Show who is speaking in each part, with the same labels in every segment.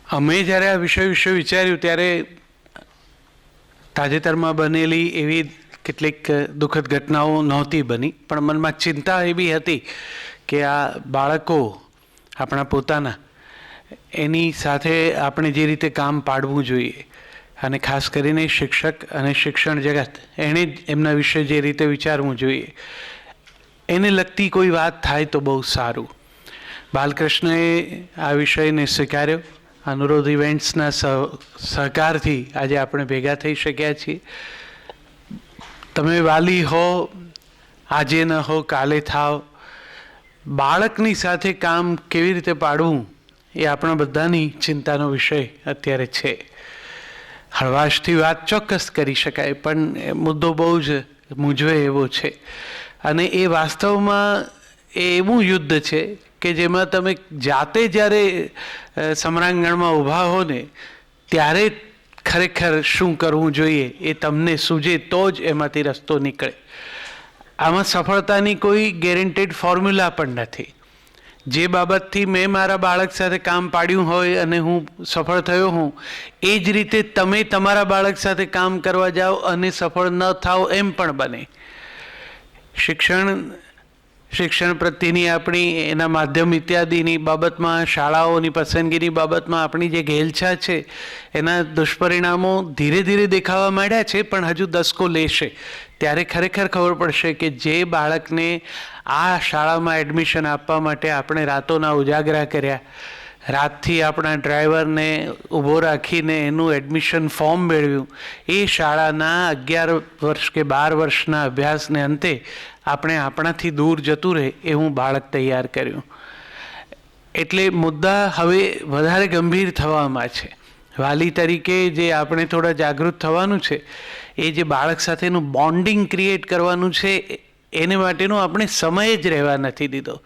Speaker 1: અમે જ્યારે આ વિષય વિશે વિચાર્યું ત્યારે તાજેતરમાં બનેલી એવી કેટલીક દુઃખદ ઘટનાઓ નહોતી બની, પણ મનમાં ચિંતા એવી હતી કે આ બાળકો આપણા પોતાના એની સાથે આપણે જે રીતે કામ પાડવું જોઈએ, અને ખાસ કરીને શિક્ષક અને શિક્ષણ જગત એણે જ એમના વિશે જે રીતે વિચારવું જોઈએ એને લગતી કોઈ વાત થાય તો બહુ સારું. બાલકૃષ્ણએ આ વિષયને સ્વીકાર્યો. અનુરોધ ઇવેન્ટ્સના સહકારથી આજે આપણે ભેગા થઈ શક્યા છીએ. તમે વાલી હો, આજે ન હો કાલે થાવ. બાળકની સાથે કામ કેવી રીતે પાડવું એ આપણા બધાની ચિંતાનો વિષય અત્યારે છે. હળવાશથી વાત ચોક્કસ કરી શકાય, પણ મુદ્દો બહુ જ મૂંઝવે એવો છે. અને એ વાસ્તવમાં એવું યુદ્ધ છે કે જેમાં તમે જાતે જ્યારે સમરાંગણમાં ઊભા હો ને ત્યારે ખરેખર શું કરવું જોઈએ એ તમને સૂઝે તો જ એમાંથી રસ્તો નીકળે. આમાં સફળતાની કોઈ ગેરંટેડ ફોર્મ્યુલા પણ નથી. જે બાબતથી મેં મારા બાળક સાથે કામ પાડ્યું હોય અને હું સફળ થયો હું, એ જ રીતે તમે તમારા બાળક સાથે કામ કરવા જાઓ અને સફળ ન થાઓ એમ પણ બને. શિક્ષણ પ્રત્યેની આપણી એના માધ્યમ ઇત્યાદિની બાબતમાં, શાળાઓની પસંદગીની બાબતમાં આપણી જે ઘેલછા છે એના દુષ્પરિણામો ધીરે ધીરે દેખાવા માંડ્યા છે, પણ હજુ દસકો લેશે ત્યારે ખરેખર ખબર પડશે કે જે બાળકને આ શાળામાં એડમિશન આપવા માટે આપણે રાતોના ઉજાગરા કર્યા, રાતથી આપણા ડ્રાઈવરને ઊભો રાખીને એનું એડમિશન ફોર્મ મેળવ્યું, એ શાળાના 11 વર્ષ કે 12 વર્ષના અભ્યાસને અંતે આપણે આપણાથી દૂર જતું રહે એવું બાળક તૈયાર કર્યું. એટલે મુદ્દા હવે વધારે ગંભીર થવામાં છે. વાલી તરીકે જે આપણે થોડા જાગૃત થવાનું છે એ જે બાળક સાથેનું બોન્ડિંગ ક્રિએટ કરવાનું છે એને માટેનો આપણે સમય જ રહેવા નથી દીધો.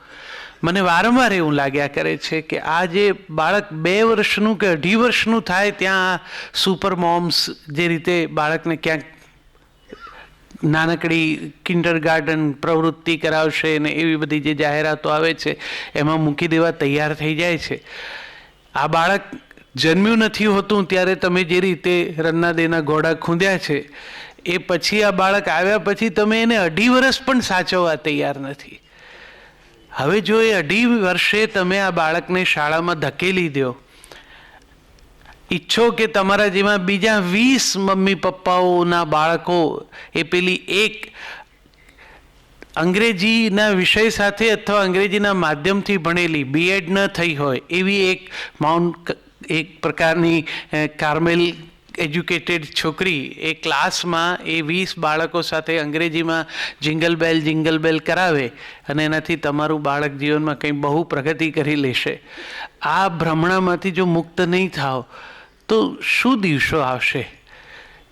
Speaker 1: મને વારંવાર એવું લાગ્યા કરે છે કે આ જે બાળક 2 વર્ષનું કે 2.5 વર્ષનું થાય ત્યાં સુપર મોમ્સ જે રીતે બાળકને ક્યાંક નાનકડી કિન્ડરગાર્ટન પ્રવૃત્તિ કરાવશે ને એવી બધી જે જાહેરાતો આવે છે એમાં મૂકી દેવા તૈયાર થઈ જાય છે. આ બાળક જન્મ્યું નથી હોતું ત્યારે તમે જે રીતે રન્ના દેના ઘોડા ખૂંદ્યા છે એ પછી આ બાળક આવ્યા પછી તમે એને 2.5 વર્ષ પણ સાચવવા તૈયાર નથી. હવે જો એ 2.5 વર્ષે તમે આ બાળકને શાળામાં ધકેલી દો, ઈચ્છો કે તમારા જેમાં બીજા 20 મમ્મી પપ્પાઓના બાળકો એ પેલી એક અંગ્રેજીના વિષય સાથે અથવા અંગ્રેજીના માધ્યમથી ભણેલી BEd ન થઈ હોય એવી એક પ્રકારની કાર્મેલ એજ્યુકેટેડ છોકરી એ ક્લાસમાં એ 20 બાળકો સાથે અંગ્રેજીમાં જિંગલ બેલ કરાવે અને એનાથી તમારું બાળક જીવનમાં કંઈ બહુ પ્રગતિ કરી લેશે. આ ભ્રમણામાંથી જો મુક્ત નહીં થાવ તો શું દિવસો આવશે?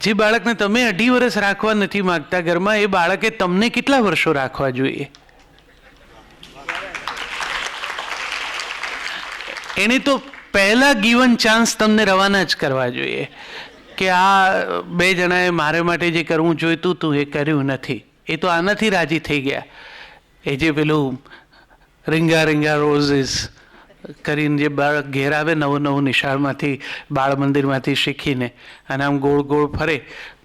Speaker 1: જે બાળકને તમે 2.5 વર્ષ રાખવા નથી માગતા ઘરમાં, એ બાળકે તમને કેટલા વર્ષો રાખવા જોઈએ? એને તો પહેલા ગીવન ચાન્સ તમને રવાના જ કરવા જોઈએ કે આ 2 જણાએ મારે માટે જે કરવું જોઈતું હતું એ કર્યું નથી. એ તો આનાથી રાજી થઈ ગયા. એ જે પેલું રીંગા રીંગા રોઝીસ કરીને જે બાળક ઘેર આવે નવું નિશાળમાંથી, બાળ મંદિરમાંથી શીખીને, અને આમ ગોળ ગોળ ફરે,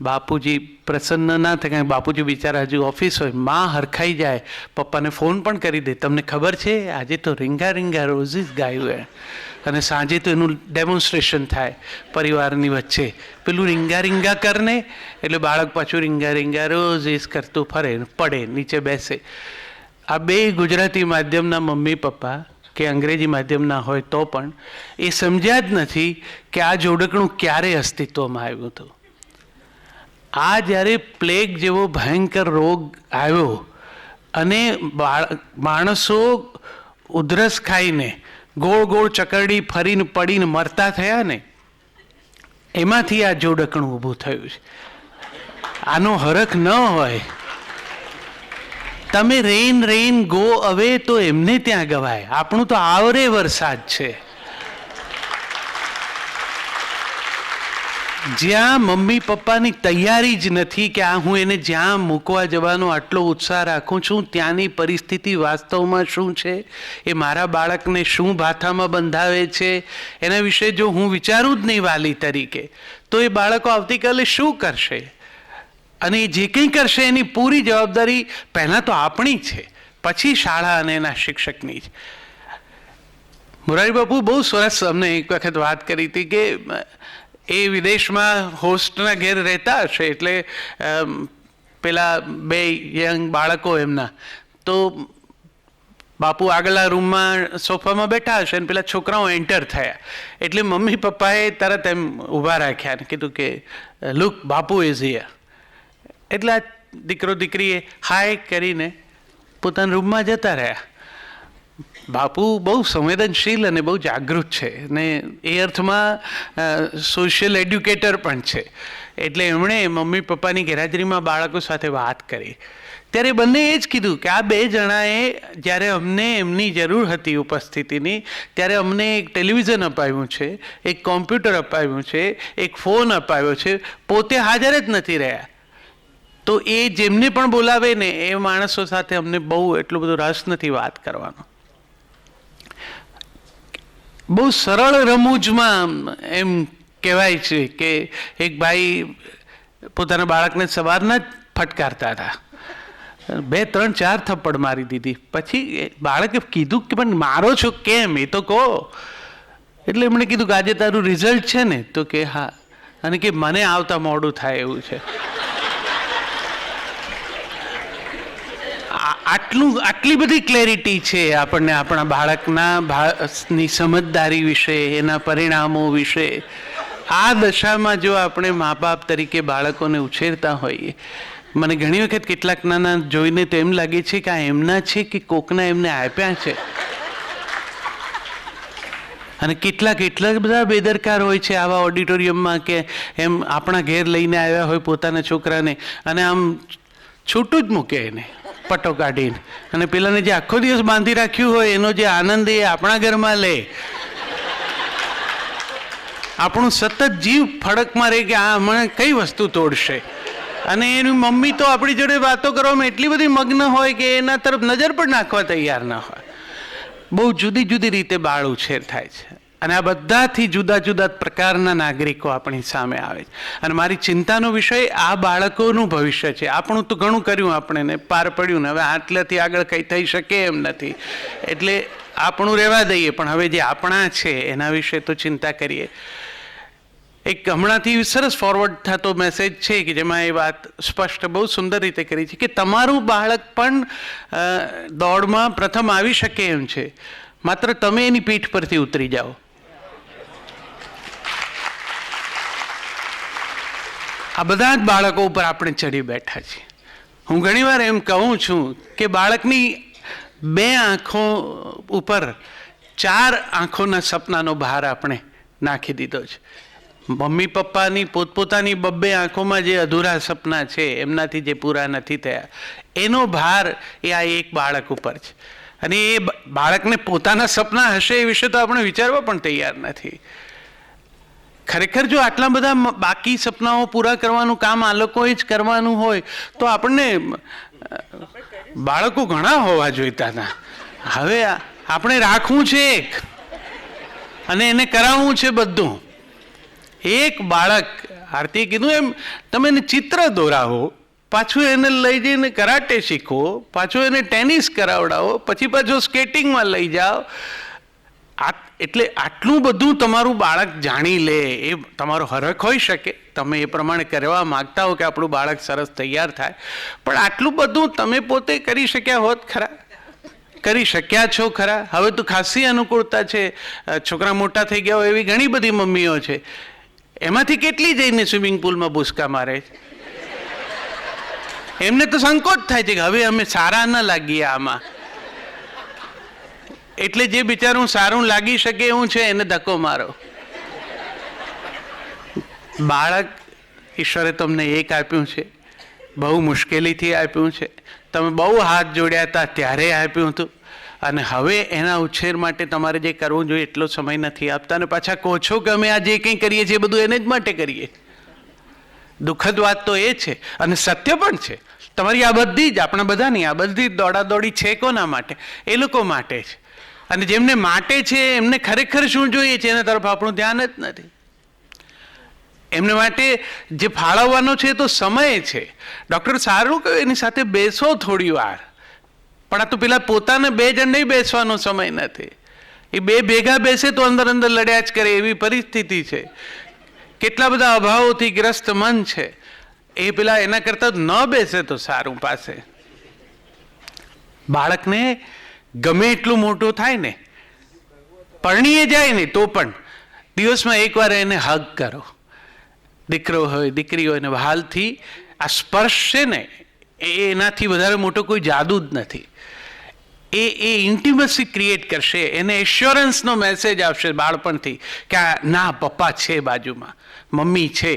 Speaker 1: બાપુજી પ્રસન્ન ના થાય કારણ કે બાપુજી બિચારા હજુ ઓફિસ હોય, માં હરખાઈ જાય, પપ્પાને ફોન પણ કરી દે, તમને ખબર છે આજે તો રીંગા રીંગા રોઝીસ ગાયું એ, અને સાંજે તો એનું ડેમોન્સ્ટ્રેશન થાય પરિવારની વચ્ચે. પેલું રીંગા રીંગા કરને એટલે બાળક પાછું રીંગા રીંગા રોઝીસ કરતું ફરે, પડે, નીચે બેસે. આ 2 ગુજરાતી માધ્યમના મમ્મી પપ્પા કે અંગ્રેજી માધ્યમના હોય તો પણ એ સમજ્યા જ નથી કે આ જોડકણું ક્યારે અસ્તિત્વમાં આવ્યું હતું. આ જ્યારે પ્લેગ જેવો ભયંકર રોગ આવ્યો અને માણસો ઉધરસ ખાઈને ગોળ ગોળ ચકરડી ફરીને પડીને મરતા થયા ને, એમાંથી આ જોડકણું ઊભું થયું છે. આનો હરખ ન હોય, તમે રેન ગો અવે તો એમને ત્યાં ગવાય. આપણું તો આવરે વરસાદ છે. જ્યાં મમ્મી પપ્પાની તૈયારી જ નથી કે આ હું એને જ્યાં મૂકવા જવાનો આટલો ઉત્સાહ રાખું છું ત્યાંની પરિસ્થિતિ વાસ્તવમાં શું છે, એ મારા બાળકને શું ભાથામાં બંધાવે છે, એના વિશે જો હું વિચારું જ નહીં વાલી તરીકે, તો એ બાળકો આવતીકાલે શું કરશે અને એ જે કંઈ કરશે એની પૂરી જવાબદારી પહેલાં તો આપણી છે, પછી શાળા અને એના શિક્ષકની જ. મોરારી બાપુ બહુ સરસ અમને એક વખત વાત કરી હતી કે એ વિદેશમાં હોસ્ટના ઘેર રહેતા હશે, એટલે પેલા બે યંગ બાળકો એમના, તો બાપુ આગળના રૂમમાં સોફામાં બેઠા હશે અને પેલા છોકરાઓ એન્ટર થયા, એટલે મમ્મી પપ્પાએ તરત એમ ઊભા રાખ્યા અને કીધું કે લુક બાપુ ઇઝ હિયર. એટલે આ દીકરો દીકરીએ હાય કરીને પોતાના રૂમમાં જતા રહ્યા. બાપુ બહુ સંવેદનશીલ અને બહુ જાગૃત છે ને એ અર્થમાં સોશિયલ એડ્યુકેટર પણ છે, એટલે એમણે મમ્મી પપ્પાની ગેરહાજરીમાં બાળકો સાથે વાત કરી. ત્યારે બંને એ જ કીધું કે આ બે જણાએ જ્યારે અમને એમની જરૂર હતી ઉપસ્થિતિની, ત્યારે અમને એક ટેલિવિઝન અપાવ્યું છે, એક કોમ્પ્યુટર અપાવ્યું છે, એક ફોન અપાવ્યો છે, પોતે હાજર જ નથી રહ્યા. તો એ જેમને પણ બોલાવે ને એ માણસો સાથે અમને બહુ એટલો બધો રસ નથી વાત કરવાનો. બહુ સરળ રમૂજમાં એમ કહેવાય છે કે એક ભાઈ પોતાના બાળકને સવારના જ ફટકારતા હતા, 2 3 4 થપ્પડ મારી દીધી. પછી બાળકે કીધું કે પણ મારો છો કેમ, એ તો કહો. એટલે એમણે કીધું કે આજે તારું રિઝલ્ટ છે ને, તો કે હા, અને કે મને આવતા મોડું થાય એવું છે. આટલી બધી ક્લેરિટી છે આપણને આપણા બાળકની સમજદારી વિશે, એના પરિણામો વિશે. આ દશામાં જો આપણે મા બાપ તરીકે બાળકોને ઉછેરતા હોઈએ, મને ઘણી વખત કેટલાક નાના જોઈને તો એમ લાગે છે કે આ એમના છે કે કોકના એમને આપ્યા છે. અને કેટલાક એટલા બધા બેદરકાર હોય છે આવા ઓડિટોરિયમમાં કે એમ આપણા ઘેર લઈને આવ્યા હોય પોતાના છોકરાને અને આમ છૂટું જ મૂકે એને પટ્ટો કાઢીને, અને પેલાને જે આખો દિવસ બાંધી રાખ્યું હોય એનો જે આનંદ એ આપણા ઘરમાં લે. આપણું સતત જીવ ફડકમાં રહે કે આ હમણાં કઈ વસ્તુ તોડશે, અને એની મમ્મી તો આપણી જોડે વાતો કરવામાં એટલી બધી મગ્ન હોય કે એના તરફ નજર પણ નાખવા તૈયાર ના હોય. બહુ જુદી જુદી રીતે બાળ ઉછેર થાય છે, અને આ બધાથી જુદા જુદા પ્રકારના નાગરિકો આપણી સામે આવે છે. અને મારી ચિંતાનો વિષય આ બાળકોનું ભવિષ્ય છે. આપણું તો ઘણું કર્યું, આપણે ને પાર પડ્યું ને હવે આટલેથી આગળ કંઈ થઈ શકે એમ નથી, એટલે આપણું રહેવા દઈએ, પણ હવે જે આપણા છે એના વિશે તો ચિંતા કરીએ. એક હમણાંથી સરસ ફોરવર્ડ થતો મેસેજ છે કે જેમાં એ વાત સ્પષ્ટ બહુ સુંદર રીતે કરી છે કે તમારું બાળક પણ દોડમાં પ્રથમ આવી શકે એમ છે, માત્ર તમે એની પીઠ પરથી ઉતરી જાઓ. આ બધા જ બાળકો ઉપર આપણે ચડી બેઠા છીએ. હું ઘણીવાર એમ કહું છું કે બાળકની 2 આંખો ઉપર 4 આંખોના સપનાનો ભાર આપણે નાખી દીધો છે. મમ્મી પપ્પાની પોતપોતાની 2 આંખોમાં જે અધૂરા સપના છે, એમનાથી જે પૂરા નથી થયા, એનો ભાર એ આ એક બાળક ઉપર છે. અને એ બાળકને પોતાના સપના હશે એ વિશે તો આપણે વિચારવા પણ તૈયાર નથી. ખરેખર જો આટલા બધા બાકી સપનાઓ પૂરા કરવાનું કામ આ લોકોએ જ કરવાનું હોય તો આપણને બાળકો ઘણા હોવા જોઈતા હતા. હવે આપણે રાખવું છે એક, અને એને કરાવવું છે બધું. એક બાળક, આરતીએ કીધું એમ, તમે એને ચિત્ર દોરાવો, પાછું એને લઈ જઈને કરાટે શીખવો, પાછું એને ટેનિસ કરાવડાવો, પછી પાછું સ્કેટિંગમાં લઈ જાઓ. એટલે આટલું બધું તમારું બાળક જાણી લે એ તમારો હરખ હોઈ શકે, તમે એ પ્રમાણે કરવા માગતા હો કે આપણું બાળક સરસ તૈયાર થાય, પણ આટલું બધું તમે પોતે કરી શક્યા હોત ખરા? કરી શક્યા છો ખરા? હવે તો ખાસી અનુકૂળતા છે, છોકરા મોટા થઈ ગયા હોય એવી ઘણી બધી મમ્મીઓ છે. એમાંથી કેટલી જઈને સ્વિમિંગ પુલમાં ભૂસકા મારે છે? એમને તો સંકોચ થાય છે કે હવે અમે સારા ન લાગીએ આમાં, એટલે જે બિચારું સારું લાગી શકે એવું છે એને ધક્કો મારો. બાળક ઈશ્વરે તમને એક આપ્યું છે, બહુ મુશ્કેલીથી આપ્યું છે, તમે બહુ હાથ જોડ્યા હતા ત્યારે આપ્યું હતું, અને હવે એના ઉછેર માટે તમારે જે કરવું જોઈએ એટલો સમય નથી આપતા, અને પાછા કહો છો કે અમે આ જે કંઈ કરીએ છીએ બધું એને જ માટે કરીએ. દુઃખદ વાત તો એ છે અને સત્ય પણ છે. તમારી આ બધી જ આપણા બધાની આ બધી દોડાદોડી છે કોના માટે? એ લોકો માટે છે. અને જેમને માટે છે એમને ખરેખર શું જોઈએ છે એના તરફ આપણું ધ્યાન જ નથી. એમને માટે જે ફાળવવાનો છે તો સમય છે. ડૉક્ટર સારું કહ્યું એની સાથે બેસો થોડી વાર, પણ આ તો પેલા પોતાને બે જણ નહીં બેસવાનો સમય નથી. એ બે ભેગા બેસે તો અંદર અંદર લડ્યા જ કરે એવી પરિસ્થિતિ છે. કેટલા બધા અભાવોથી ગ્રસ્ત મન છે, એ પેલા એના કરતાં ન બેસે તો સારું પાસે. બાળકને ગમે એટલું મોટું થાય ને, પરણીએ જાય ને તો પણ દિવસમાં એકવાર એને હગ કરો. દીકરો હોય દીકરી હોય ને વહાલથી આ સ્પર્શ છે ને એનાથી વધારે મોટો કોઈ જાદુ જ નથી. એ ઇન્ટિમસી ક્રિએટ કરશે, એને એશ્યોરન્સનો મેસેજ આવશે બાળપણથી કે આ ના પપ્પા છે બાજુમાં, મમ્મી છે.